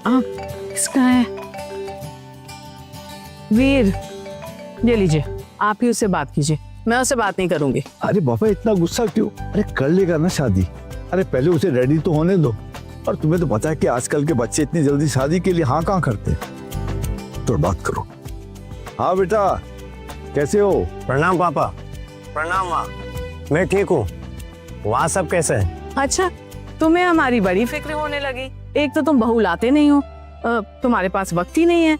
किसका है? वीर, ये लीजिए, आप ही उससे बात कीजिए, मैं उससे बात नहीं करूंगी। अरे बाबा इतना गुस्सा क्यों? अरे कर लेगा ना शादी। अरे पहले उसे रेडी तो होने दो। और तुम्हें तो पता है कि आजकल के बच्चे इतनी जल्दी शादी के लिए हाँ कहाँ करते हैं। तो बात करो। हाँ बेटा, कैसे हो? प्रणाम पापा। प्रणाम माँ। मैं ठीक हूँ। वहाँ सब कैसे हैं? अच्छा, तुम्हें हमारी बड़ी फिक्र होने लगी। एक तो तुम बहू लाते नहीं हो, तुम्हारे पास वक्त ही नहीं है।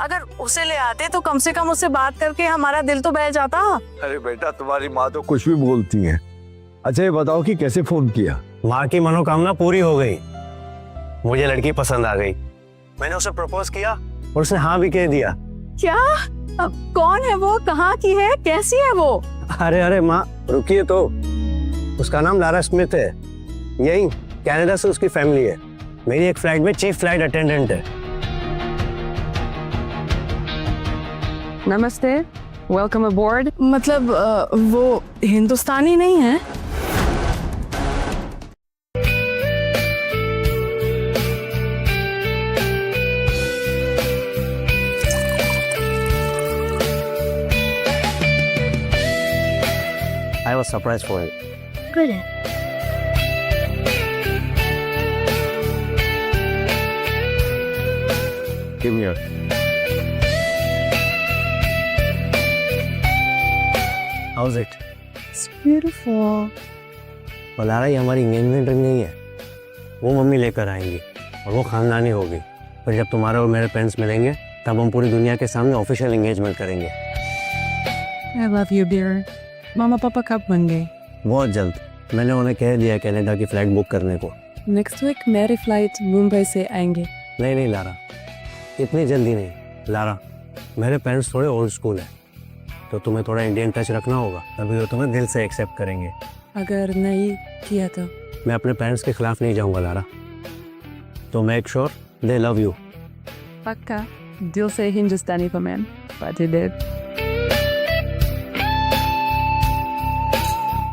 अगर उसे ले आते तो कम से कम उससे बात करके हमारा दिल तो बह जाता। अरे बेटा, तुम्हारी माँ तो कुछ भी बोलती है। अच्छा ये बताओ कि कैसे फोन किया? माँ की मनोकामना पूरी हो गई। मुझे लड़की पसंद आ गई। मैंने उसे प्रपोज किया और उसने हाँ भी कह दिया। क्या? कौन है वो? कहाँ की है? कैसी है वो? अरे माँ रुकिए तो। उसका नाम लारा स्मिथ है। यही कनाडा से उसकी फैमिली है। मेरी एक फ्लाइट में चीफ फ्लाइट अटेंडेंट है। नमस्ते, वेलकम अबोर्ड। मतलब वो हिंदुस्तानी नहीं है? I was surprised for it. Good. Give me your... How's it? It's beautiful. और लारा ये हमारी एंगेजमेंट रिंग नहीं है। वो मम्मी लेकर आएंगी और वो खानदानी होगी। फिर जब तुम्हारे और मेरे पेरेंट्स मिलेंगे तब हम पूरी दुनिया के सामने ऑफिशियल एंगेजमेंट करेंगे। I love you, dear. मामा पापा कब बन गए? बहुत जल्द। मैंने उन्हें कह दिया कनाडा की फ्लाइट बुक करने को। नेक्स्ट वीक मेरी फ्लाइट मुंबई से आएंगे। नहीं लारा, इतनी जल्दी नहीं। लारा, मेरे पेरेंट्स थोड़े ओल्ड स्कूल हैं, तो तुम्हें थोड़ा इंडियन टच रखना होगा, तभी वो तुम्हें दिल से एक्सेप्ट करेंगे। अगर नहीं किया तो? मैं अपने पेरेंट्स के खिलाफ नहीं जाऊंगा लारा। तो make sure they love you. पक्का दिल से हिंदुस्तानी को मैन पार्टी दे।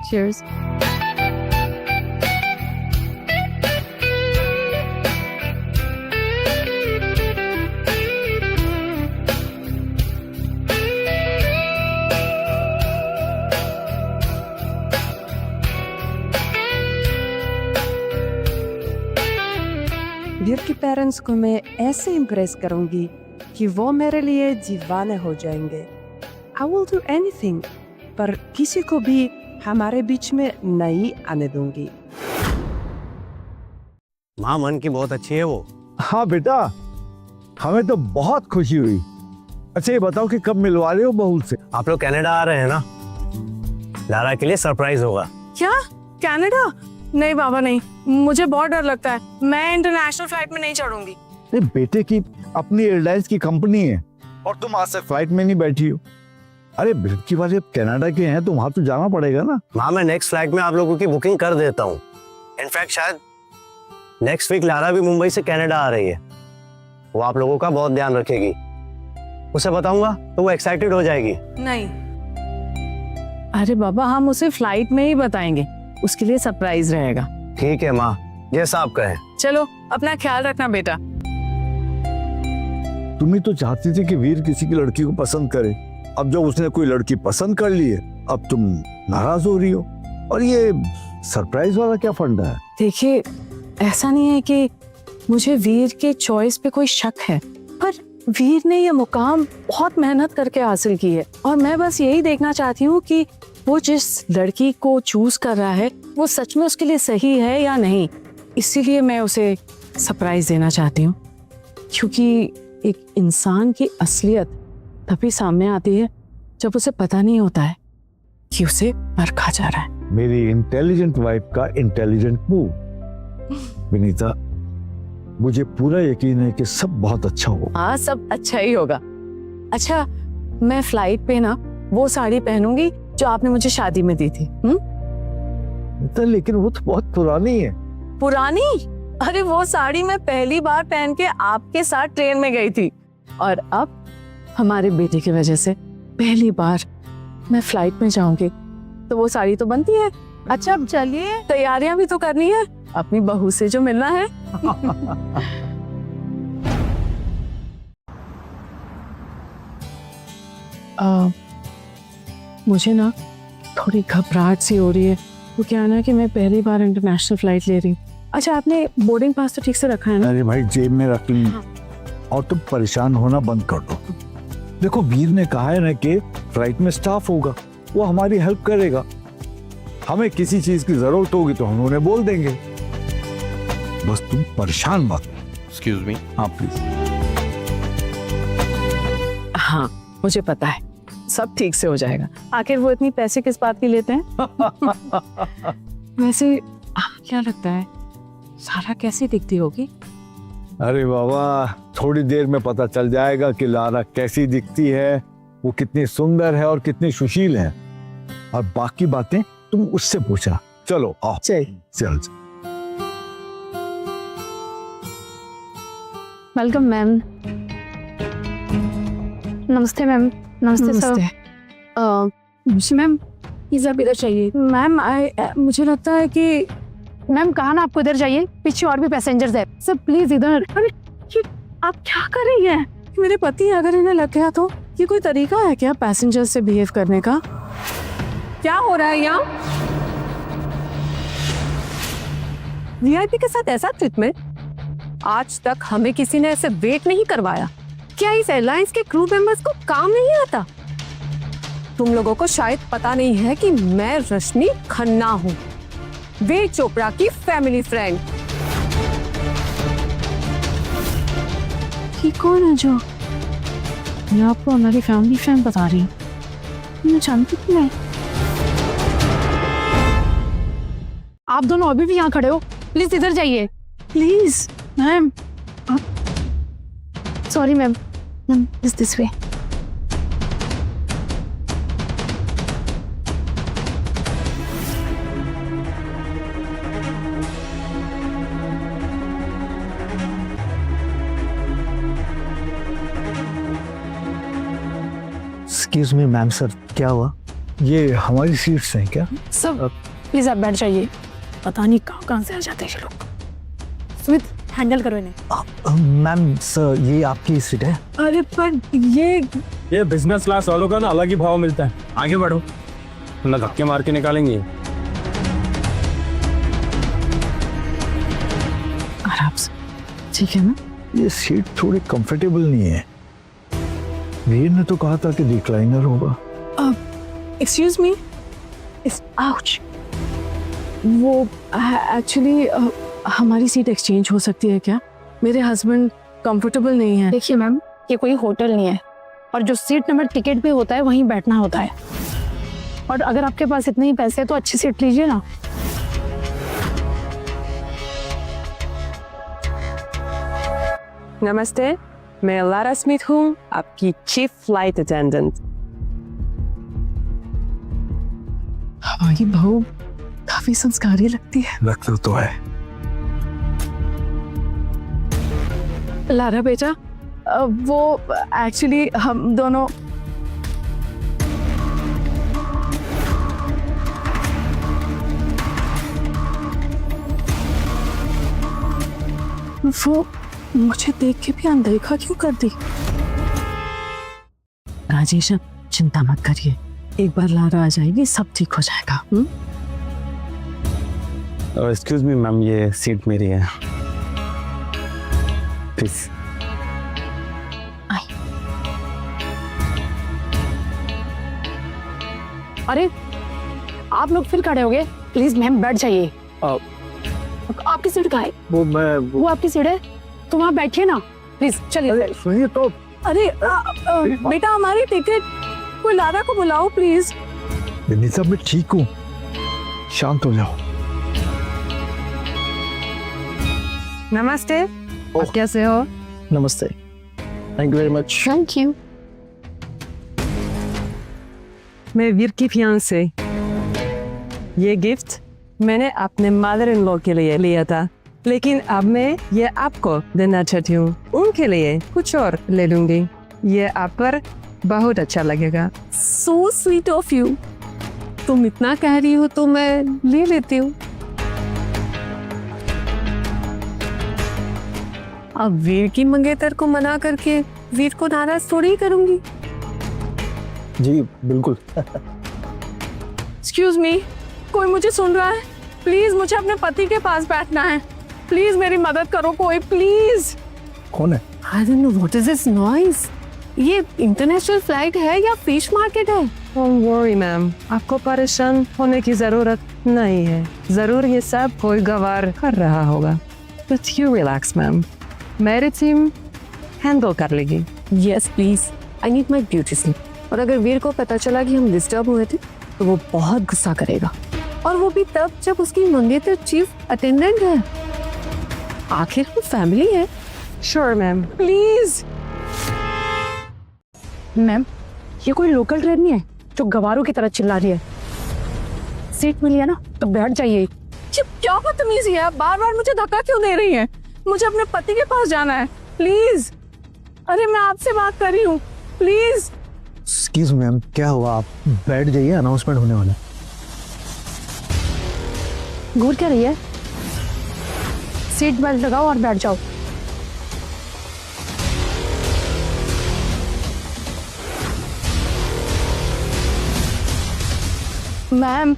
Cheers. वीर के पेरेंट्स को मैं ऐसे इम्प्रेस करूंगी कि वो मेरे लिए दीवाने हो जाएंगे। I will do anything, पर किसी को भी हमारे बीच में नहीं आने दूंगी। माँ मन की बहुत अच्छी है वो। हाँ बेटा, हमें तो बहुत खुशी हुई। अच्छा ये बताओ कि कब मिलवा रहे हो बहू से? आप लोग कनाडा आ रहे हैं ना? लारा के लिए सरप्राइज होगा। क्या? कनाडा? नहीं बाबा नहीं, मुझे बहुत डर लगता है। मैं इंटरनेशनल फ्लाइट में नहीं चढ़ूंगी। अरे बेटे की अपनी एयरलाइंस की कंपनी है और तुम आज से फ्लाइट में नहीं बैठी हो। अरे लड़की वाले अब कनाडा के हैं तो वहां तो जाना पड़ेगा ना। माँ मैं नेक्स्ट फ्लाइट में आप लोगों की बुकिंग कर देता हूँ। इनफैक्ट शायद नेक्स्ट वीक लारा भी मुंबई से कनाडा आ रही है। वो आप लोगों का बहुत ध्यान रखेगी। उसे बताऊंगा तो वो एक्साइटेड हो जाएगी। नहीं, अरे बाबा हम उसे फ्लाइट में ही बताएंगे, उसके लिए सरप्राइज रहेगा। ठीक है माँ, जैसा आप कहें। चलो अपना ख्याल रखना बेटा। तुम ही तो चाहती थी कि वीर किसी की लड़की को पसंद करे। अब जब उसने कोई लड़की पसंद कर ली है, अब तुम नाराज हो रही हो। और ये सरप्राइज वाला क्या फंडा है? देखिए, ऐसा नहीं है कि मुझे वीर के चॉइस पे कोई शक है, पर वीर ने ये मुकाम बहुत मेहनत करके हासिल की है और मैं बस यही देखना चाहती हूँ कि वो जिस लड़की को चूज कर रहा है वो सच में उसके लिए सही है या नहीं। इसीलिए मैं उसे सरप्राइज देना चाहती हूँ, क्योंकि एक इंसान की असलियत तभी सामने आती है जब उसे पता नहीं होता है कि उसे परखा जा रहा है। मेरी इंटेलिजेंट वाइफ का इंटेलिजेंट मूव। विनीता, मुझे पूरा यकीन है कि सब बहुत अच्छा होगा। हाँ, सब अच्छा ही होगा। अच्छा, मैं फ्लाइट पे ना वो साड़ी पहनूंगी जो आपने मुझे शादी में दी थी। तो लेकिन वो तो बहुत पुरानी है। पुरानी? अरे वो साड़ी मैं पहली बार पहन के आपके साथ ट्रेन में गई थी और अब हमारे बेटे की वजह से पहली बार मैं फ्लाइट में जाऊंगी, तो वो साड़ी तो बनती है। अच्छा अब चलिए, तैयारियां भी तो करनी है अपनी बहू से जो मिलना है। मुझे ना थोड़ी घबराहट सी हो रही है। वो क्या है ना कि मैं पहली बार इंटरनेशनल फ्लाइट ले रही हूँ। अच्छा, आपने बोर्डिंग पास तो ठीक से रखा है ना? अरे भाई जेब में रख ली। और तुम परेशान होना बंद कर दो। देखो वीर ने कहा है ना कि फ्लाइट में स्टाफ होगा, वो हमारी हेल्प करेगा। हमें किसी चीज की जरूरत होगी तो हम उन्हें बोल देंगे। बस तुम परेशान मत। Excuse me. हाँ प्लीज। हाँ, मुझे पता है, सब ठीक से हो जाएगा। आखिर वो इतनी पैसे किस बात की लेते हैं? वैसे आपको क्या लगता है सारा कैसी दिखती होगी? अरे बाबा, थोड़ी देर में पता चल जाएगा कि लारा कैसी दिखती है, वो कितनी सुंदर है और कितनी सुशील है। और बाकी बातें तुम उससे पूछा। चलो आओ। चल चल। Welcome ma'am. नमस्ते मैम। नमस्ते सर। मुझे मैम पिज़्ज़ा इधर चाहिए। मैम मुझे लगता है कि मैम कहा ना आपको इधर चाहिए, पीछे और भी पैसेंजर्स है। सर प्लीज इधर। अरे ये आप क्या कर रही हैं? मेरे पति अगर इन्हें लग गया तो ये कोई तरीका है क्या पैसेंजर से बिहेव करने का? क्या हो रहा है यहाँ? वीआईपी के साथ ऐसा ट्रीटमेंट? आज तक हमें किसी ने ऐसे वेट नहीं करवाया। क्या इस एयरलाइंस के क्रू मेंबर्स को काम नहीं आता? तुम लोगों को शायद पता नहीं है कि मैं रश्मि खन्ना हूँ, वीर चोपड़ा की फैमिली फ्रेंड। ये कौन है जो मैं आपको हमारी फैमिली फ्रेंड बता रही हूँ? मैं जानती भी नहीं। आप दोनों अभी भी यहाँ खड़े हो, प्लीज इधर जाइए। Please ma'am. Sorry ma'am, is this way. Excuse me ma'am sir, क्या हुआ? ये हमारी सीट्स हैं क्या? सब प्लीज आप बैठ जाइए। पता नहीं कहाँ कहाँ से आ जाते हैं ये लोग। सुमित हैंडल करो इन्हें। मैम सर, ये आपकी सीट है। अरे पर ये बिजनेस क्लास वालों का ना अलग ही भाव मिलता है। आगे बढ़ो, वरना धक्के मार के निकालेंगे। आराम से, ठीक है ना? ये सीट थोड़ी कंफर्टेबल नहीं है। वीर ने तो कहा था कि रिक्लाइनर होगा। Excuse me. आउच। वो एक्चुअली हमारी सीट एक्सचेंज हो सकती है क्या? मेरे हस्बैंड कंफर्टेबल नहीं है। देखिए मैम, ये कोई होटल नहीं है और जो सीट नंबर टिकट पे होता है वहीं बैठना होता है। और अगर आपके पास इतने ही पैसे हैं तो अच्छी सीट लीजिए ना। नमस्ते, मैं लारा स्मिथ हूँ, आपकी चीफ फ्लाइट अटेंडेंट। हमारी बहू काफी संस्कारी लगती है। लगता तो है। लारा बेटा, वो एक्चुअली हम दोनों वो मुझे देख के भी अनदेखा क्यों कर दी? राजेश, चिंता मत करिए, एक बार लारा आ जाएगी सब ठीक हो जाएगा। एक्सक्यूज मी मैम, ये सीट मेरी है, प्लीज। अरे आप लोग फिर खड़े हो गए, प्लीज मैम बैठ जाइए। आपकी सीट कहाँ है? वो आपकी सीट है तो वहाँ बैठिए ना, प्लीज चलिए। सुनिए तो। अरे बेटा, हमारी टिकट, कोई लारा को बुलाओ प्लीज। विनीता, मैं ठीक हूँ, शांत हो जाओ। नमस्ते, आप कैसे हो? नमस्ते, thank you very much. Thank you. मैं वीर की फियांसे। ये गिफ्ट मैंने अपने मदर इन लॉ के लिए लिया था, लेकिन अब मैं ये आपको देना चाहती हूँ। उनके लिए कुछ और ले लूंगी, ये आप पर बहुत अच्छा लगेगा। So sweet of you. तुम इतना कह रही हो तो मैं ले लेती हूँ। अब वीर की मंगेतर को मना करके वीर को नाराज थोड़ी ही करूंगी। जी बिल्कुल। एक्सक्यूज मी, कोई मुझे सुन रहा है? प्लीज मुझे अपने पति के पास बैठना है। प्लीज मेरी मदद करो कोई, प्लीज। कौन है? I don't know what is this noise. ये इंटरनेशनल फ्लाइट है या फिश मार्केट है? Don't worry, मैम, आपको परेशान होने की जरूरत नहीं है। जरूर ये सब कोई गवार कर रहा होगा। But you relax, मैम, मेरी टीम हैंडल कर लेगी। Yes please, I need my beauty sleep. और अगर वीर को पता चला कि हम डिस्टर्ब हुए थे तो वो बहुत गुस्सा करेगा, और वो भी तब जब उसकी मंगेतर चीफ अटेंडेंट है। आखिर वो फैमिली है। Sure, ma'am. प्लीज। मैम, ये कोई लोकल ट्रेन नहीं है जो गवारों की तरह चिल्ला रही है। सीट मिली है ना तो बैठ जाइए। ये क्या बदतमीजी है? बार बार मुझे धक्का क्यों दे रही है? मुझे अपने पति के पास जाना है, प्लीज। अरे मैं आपसे बात कर रही हूँ, प्लीज। एक्सक्यूज मैम, क्या हुआ? आप बैठ जाइए, अनाउंसमेंट होने वाला है। घूर क्या रही है? सीट बेल्ट लगाओ और बैठ जाओ। मैम,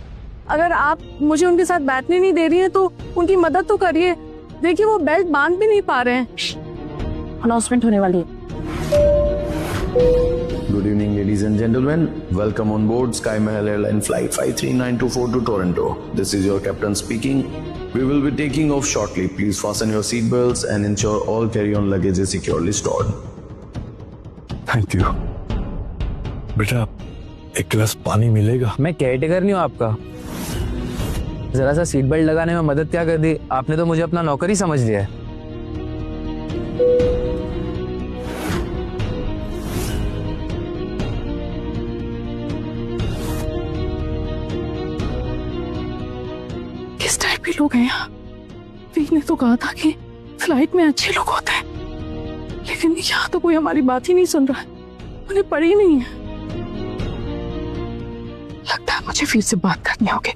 अगर आप मुझे उनके साथ बैठने नहीं दे रही हैं तो उनकी मदद तो करिए। देखिए वो बेल्ट बांध भी नहीं पा रहे हैं। अनाउंसमेंट होने वाली है। Good evening, ladies and gentlemen. Welcome on board Sky Mahal Airline Flight 53924 to Toronto. This is your captain speaking. We will be taking off shortly. Please fasten your seat belts and ensure all carry-on luggage is securely stored. Thank you. बेटा, एक गिलास पानी मिलेगा? मैं caretaker नहीं हूँ आपका। जरा सा सीट बेल्ट लगाने में मदद क्या कर दी? आपने तो मुझे अपना नौकर ही समझ लिया है। किस टाइप के लोग हैं यहाँ? वीर ने तो कहा था कि फ्लाइट में अच्छे लोग होते हैं, लेकिन यहाँ तो कोई हमारी बात ही नहीं सुन रहा है। उन्हें पड़ी नहीं है। लगता है मुझे वीर से बात करनी होगी।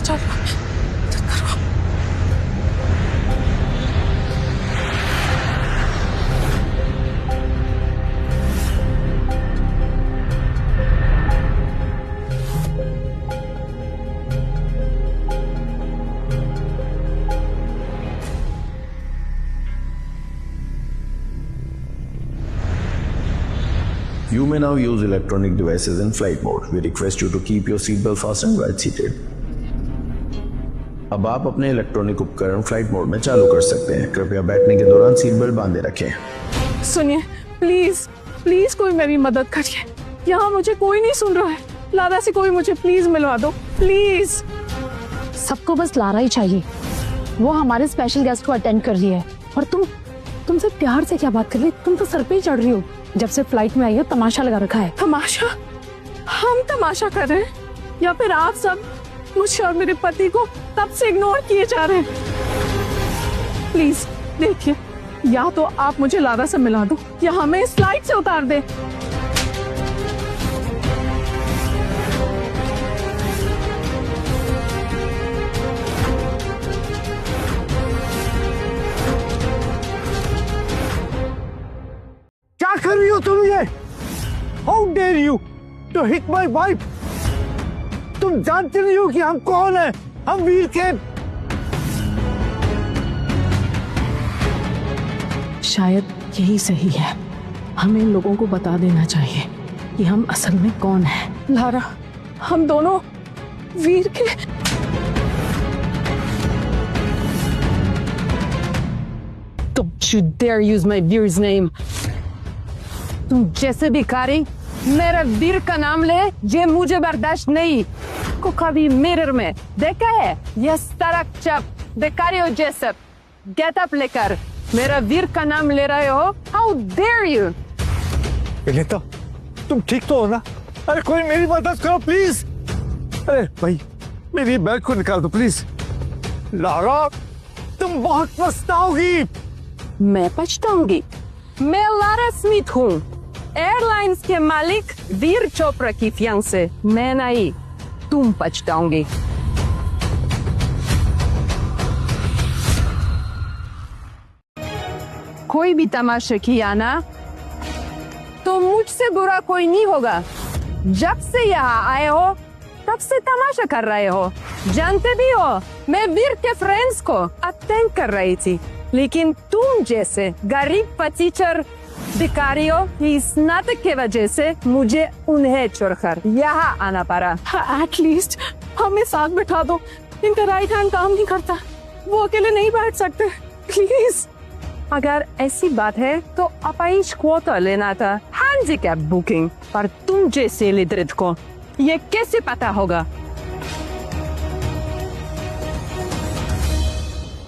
चलो, मदद करो। You may now use electronic devices in flight mode. We request you to keep your seatbelt fastened while seated. अब आप अपने इलेक्ट्रॉनिक उपकरण फ्लाइट मोड में चालू कर सकते हैं। कृपया बैठने के दौरान सीट बेल्ट बांधे रखें। सुनिए, प्लीज प्लीज कोई मेरी मदद करिए। यहाँ मुझे कोई नहीं सुन रहा है। लारा से कोई मुझे प्लीज मिलवा दो, प्लीज। सबको बस लारा ही चाहिए। वो हमारे स्पेशल गेस्ट को अटेंड कर रही है, और तुमसे प्यार से क्या बात कर रही है? तुम तो सर पे ही चढ़ रही हो। जब से फ्लाइट में आई हो तमाशा लगा रखा है। तमाशा? हम तमाशा कर रहे हैं, या फिर आप सब मुझे और मेरे पति को तब से इग्नोर किए जा रहे हैं? प्लीज देखिए, या तो आप मुझे लारा से मिला दो या हमें इस फ्लाइट से उतार दे। क्या कर रही हो तुम ये? How dare you to hit my wife? तुम जानते नहीं हो कि हम कौन हैं? हम वीर के। शायद यही सही है। हमें लोगों को बता देना चाहिए कि हम असल में कौन हैं। लारा, हम दोनों वीर के। Don't you dare use my Veer's name. तुम जैसे भिखारी मेरे वीर का नाम ले, ये मुझे बर्दाश्त नहीं। को कभी मिरर में देखा है? ये सड़क चप भिखारियों जैसे गेट अप लेकर मेरा वीर का नाम ले रहे हो? How dare you? विनीता, तुम ठीक तो हो ना? अरे कोई मेरी मदद करो प्लीज। अरे भाई, मेरी बैग को निकाल दो प्लीज। लारा, तुम बहुत पछताओगी। मैं पछताऊंगी? मैं लारा स्मिथ हूँ, एयरलाइंस के मालिक वीर चोपड़ा की फियांसे। मैं नहीं, तुम पछताओगे। कोई भी तमाशा किया ना तो मुझसे बुरा कोई नहीं होगा। जब से यहाँ आए हो तब से तमाशा कर रहे हो। जानते भी हो मैं वीर के फ्रेंड्स को अटेंड कर रही थी, लेकिन तुम जैसे गरीब टीचर भिखारियों की इस नाटक के वजह से मुझे उन्हें छोड़कर यहाँ आना पड़ा। एटलीस्ट हमें साथ बैठा दो, इनका राइट हैंड काम नहीं करता, वो अकेले नहीं बैठ सकते, प्लीज। अगर ऐसी बात है तो अपाइश क्वार्टर लेना था, हैंडीकैप बुकिंग। पर तुम जैसे लिटरेट को ये कैसे पता होगा?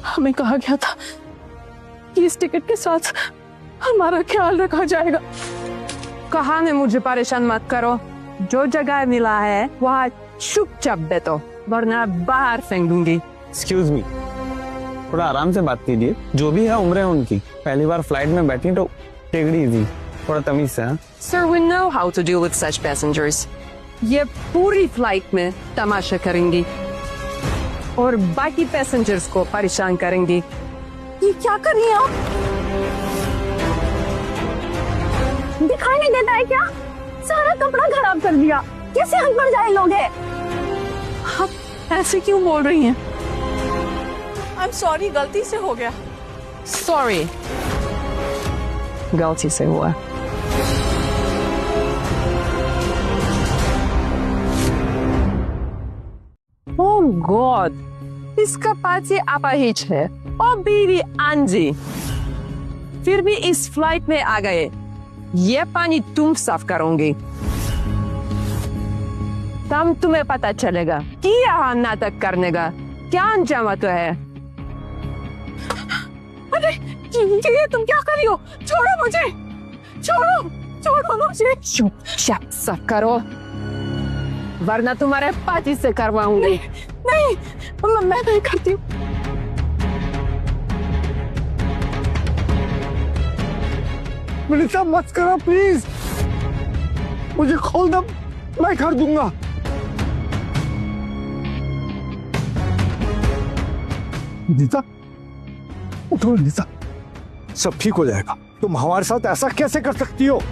हमें कहा गया था कि इस टिकट के साथ हमारा ख्याल रखा जाएगा। कहा ने मुझे परेशान मत करो। जो जगह मिला है वहाँ चुपचाप बैठो, वरना बाहर फेंक दूंगी। एक्सक्यूज मी, थोड़ा आराम से बात कीजिए। जो भी है उम्र है उनकी, पहली बार फ्लाइट में बैठी तो टेक इट इजी, थोड़ा तमीज से। हाँ Sir, we know how to deal with such passengers. ये पूरी फ्लाइट में तमाशा करेंगी और बाकी पैसेंजर्स को परेशान करेंगी। ये क्या कर रही हैं आप? दिखाई नहीं देता है क्या? सारा कपड़ा खराब कर दिया, कैसे हम पर जाए लोग हैं? आप ऐसे क्यों बोल रही हैं? I'm sorry, गलती से हो गया। Sorry, गलती से हुआ। Oh God, इसका पाची अपाहिज है और बीवी आंजी, फिर भी इस फ्लाइट में आ गए। ये पानी तुम साफ करोगे, तब तुम्हें पता चलेगा कि यहाँ नाटक करने का क्या अंजाम तो है। अरे ये तुम क्या कर रही हो? छोड़ो मुझे, छोड़ो मुझे। चुपचाप साफ करो, वरना तुम्हारे पाची से करवाऊंगी। नहीं, मैं नहीं करती हूँ। विनीता मत करो प्लीज, मुझे खोल दो, मैं कर दूंगा। विनीता उठो, विनीता सब ठीक हो जाएगा। तुम हमारे साथ ऐसा कैसे कर सकती हो?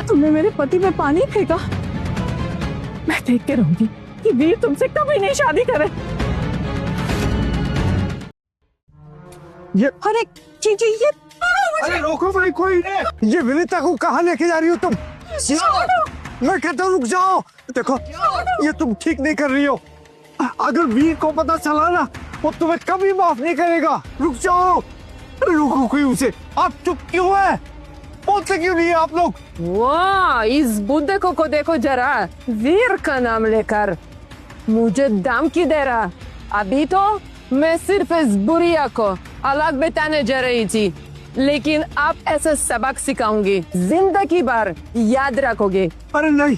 तुमने मेरे पति पे पानी फेंका। मैं देख के रहूंगी कि वीर तुमसे कभी नहीं शादी करे। ये अरे जी ये अरे रोको भाई, कोई नहीं। ये विनीता को कहाँ लेके जा रही हो तुम? मैं कहता हूँ रुक जाओ। देखो ये तुम ठीक नहीं कर रही हो। अगर वीर को पता चला ना, वो तुम्हें कभी माफ नहीं करेगा। रुक जाओ, रुको कोई उसे। आप चुप क्यों है? बोलते क्यों नहीं है आप लोग? वाह, इस बुड्ढे को देखो जरा, वीर का नाम लेकर मुझे धमकी दे रहा। अभी तो मैं सिर्फ इस बुढ़िया को अलग बिताने जा रही थी, लेकिन अब ऐसा सबक सिखाऊंगी, जिंदगी भर याद रखोगे। अरे नहीं,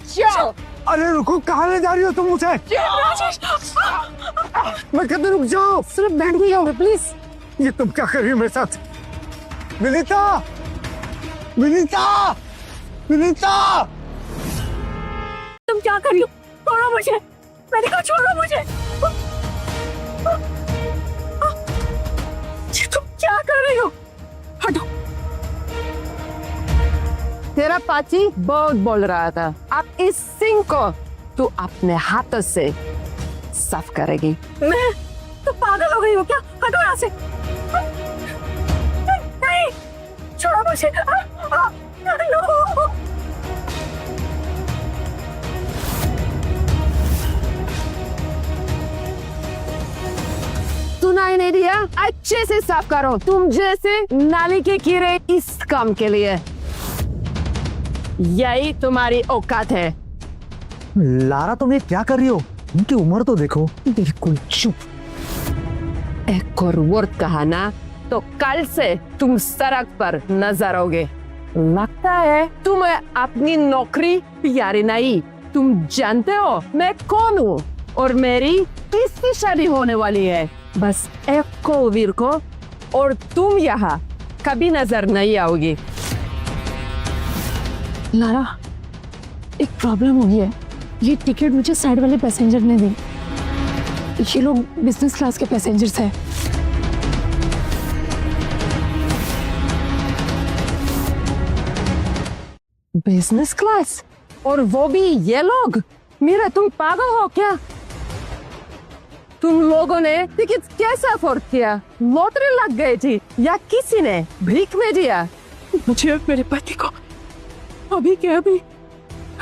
चलो। अरे रुको, कहाँ ले जा रही हो तुम मुझे? मैं कहता रुक जाओ। सिर्फ बैठ गई होगी प्लीज। ये तुम क्या कर रही हो मेरे साथ? विनीता, विनीता, विनीता, तुम क्या कर रही हो? छोड़ो मुझे, मैंने कहा छोड़ो मुझे। ये तुम क्या कर रही हो? हटो। तेरा पाची बहुत बोल रहा था, अब इस सिंह को तू अपने हाथों से साफ करेगी। मैं तो पागल हो गई हो क्या? हटो यहाँ से। नहीं, छोड़ो मुझे। सुनाई नहीं दिया? अच्छे से साफ करो, तुम जैसे नाली के कीड़े इस काम के लिए। यही तुम्हारी औकात है। लारा तुम ये क्या कर रही हो? उनकी उम्र तो देखो। बिल्कुल चुप। एक और वर्ड कहा ना तो कल से तुम सड़क पर नजर आओगे। लगता है तुम्हें अपनी नौकरी प्यारी नहीं। तुम जानते हो मैं कौन हूँ और मेरी किसकी शादी होने वाली है। बस एक को वीर को, और तुम यहाँ कभी नजर नहीं आओगी। लारा, एक प्रॉब्लम हुई है। ये टिकट मुझे साइड वाले पैसेंजर ने दी। ये लोग बिजनेस क्लास के पैसेंजर्स हैं। बिजनेस क्लास, और वो भी ये लोग। मीरा, तुम पागल हो क्या? तुम लोगों ने टिकट कैसे अफोर्ड किया? लॉटरी लग गई थी या किसी ने भीख में दिया? मुझे और मेरे पति को अभी के अभी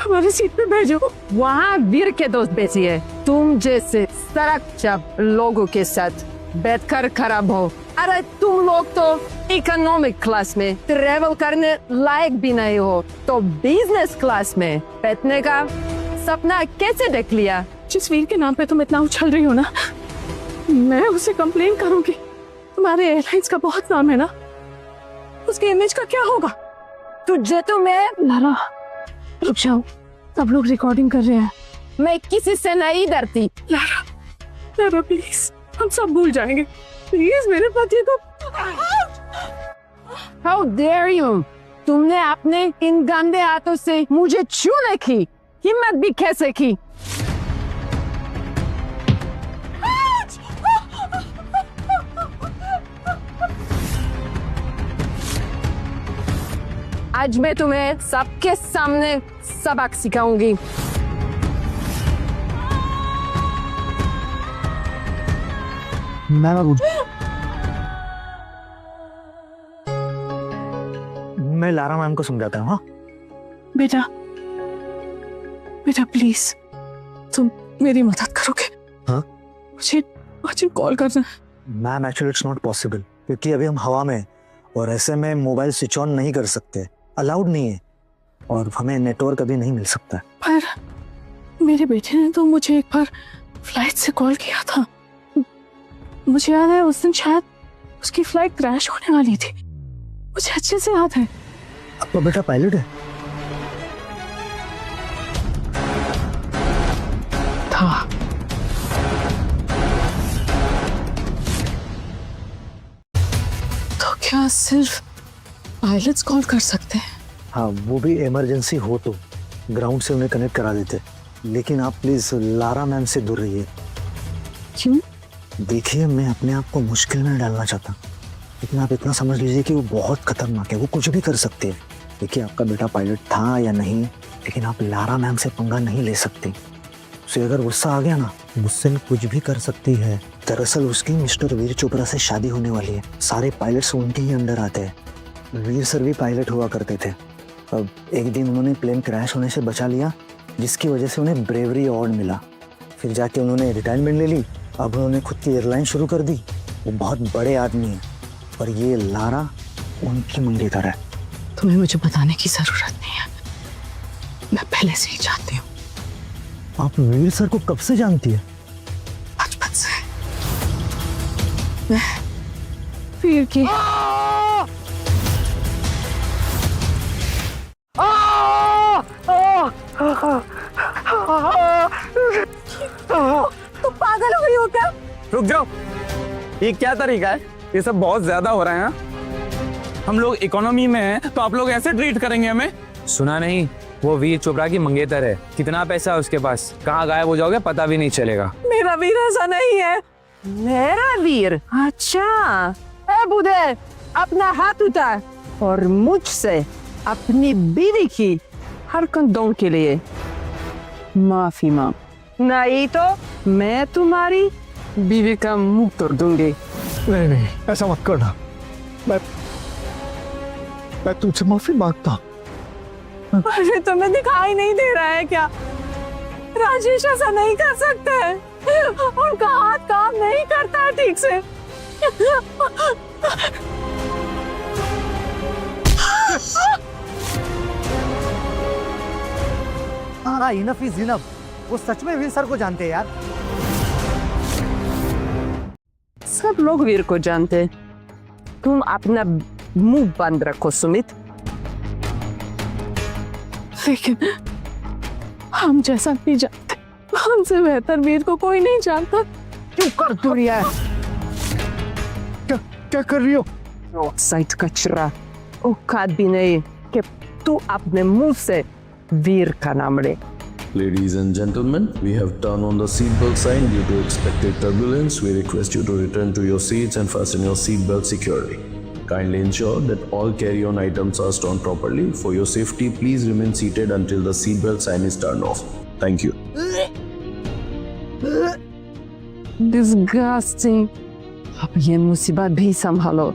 हमारी सीट पे भेजो। वहाँ वीर के दोस्त बेचिए। तुम जैसे सड़क जब लोगों के साथ बैठकर खराब हो। अरे तुम लोग तो इकोनॉमिक क्लास में ट्रेवल करने लायक भी नहीं हो, तो बिजनेस क्लास में बैठने का सपना कैसे देख लिया? जिस वीर के नाम पे तुम इतना उछल रही हो ना, मैं उसे कंप्लेन करूंगी। तुम्हारे एयरलाइंस का बहुत नाम है ना, उसके इमेज का क्या होगा? तुझे तो मैं लारा रुक जाओ, सब लोग रिकॉर्डिंग कर रहे हैं। मैं किसी से नहीं डरती। लारा, लारा प्लीज, हम सब भूल जाएंगे। प्लीज मेरे पति को। How dare you? तुमने अपने इन गंदे हाथों से मुझे छूने की हिम्मत भी कैसे की? आज मैं तुम्हें सबके सामने सबक सिखाऊंगी। मैं लारा मैम को समझाता हूँ। हाँ बेटा, बेटा प्लीज, तुम मेरी मदद करोगे? हाँ? मुझे कॉल करना। Ma'am actually it's not possible, क्योंकि अभी हम हवा में, और ऐसे में मोबाइल स्विच ऑन नहीं कर सकते, अलाउड नहीं है, और हमें नेटवर्क अभी नहीं मिल सकता। पर मेरे बेटे ने तो मुझे एक बार फ्लाइट से कॉल किया था। मुझे याद है उस दिन शायद उसकी फ्लाइट क्रैश होने वाली थी, मुझे अच्छे से याद है। आपका बेटा पायलट है? था। तो क्या सिर्फ पायलट्स कॉल कर सकते हैं? हाँ, वो भी इमरजेंसी हो तो ग्राउंड से उन्हें कनेक्ट करा देते, लेकिन आप प्लीज लारा मैम से दूर रहिए। क्यों? देखिए, मैं अपने आप को मुश्किल में डालना चाहता, लेकिन आप इतना समझ लीजिए कि वो बहुत खतरनाक है, वो कुछ भी कर सकते हैं। देखिए, आपका बेटा पायलट था या नहीं, लेकिन आप लारा मैम से पंगा नहीं ले सकते। उसे अगर गुस्सा आ गया ना, मुझसे कुछ भी कर सकती है। दरअसल उसकी मिस्टर वीर चोपड़ा से शादी होने वाली है, सारे पायलट्स उनके ही अंडर आते हैं। वीर सर भी पायलट हुआ करते थे। अब एक दिन उन्होंने प्लेन क्रैश होने से बचा लिया, जिसकी वजह से उन्हें ब्रेवरी अवार्ड मिला। फिर जाके उन्होंने रिटायरमेंट ले ली, अब उन्होंने खुद की एयरलाइन शुरू कर दी। वो बहुत बड़े आदमी हैं, और ये लारा उनकी मंगेतर है। तुम्हें मुझे बताने की जरूरत नहीं है, मैं पहले से ही जानती हूँ। आप वीर सर को कब से जानती है? बचपन से। मैं वीर की तुम पागल हुई हो क्या? रुक जाओ, ये क्या तरीका है? ये सब बहुत ज्यादा हो रहा है। हाँ? हम लोग इकोनॉमी में हैं, तो आप लोग ऐसे ट्रीट करेंगे हमें? सुना नहीं, वो वीर चोपड़ा की मंगेतर है। कितना पैसा है उसके पास, कहाँ गायब हो जाओगे पता भी नहीं चलेगा। मेरा वीर ऐसा नहीं है। मेरा वीर? अच्छा, ए बुधे, अपना हाथ उतार और मुझसे अपनी बीवी की हरकतों के लिए माफी मांग, नहीं तो मैं तुम्हारी बीवी का मुंह तोड़ दूंगी। नहीं नहीं, ऐसा मत करना। मैं तुझसे माफी मांगता। अरे तुम्हें दिखाई नहीं दे रहा है क्या? राजेश ऐसा नहीं कर सकता है, उनका हाथ काम नहीं करता है ठीक से। हाँ, इनफ इज इनफ। वो सच में वीर सर को जानते हैं यार। सब लोग वीर को जानते। तुम अपना मुंह बंद रखो सुमित। लेकिन हम जैसा नहीं जानते, हमसे बेहतर वीर को कोई नहीं जानता। क्यों कर तू रही है? क्या कर रही हो? साइड कचरा, औकात भी नहीं कि तू अपने मुंह से वीर का नाम ले। Ladies and gentlemen, we have turned on the seatbelt sign due to expected turbulence. We request you to return to your seats and fasten your seatbelt securely. Kindly ensure that all carry-on items are stored properly. For your safety, please remain seated until the seatbelt sign is turned off. Thank you. Disgusting. अब ये मुसीबत भी संभालो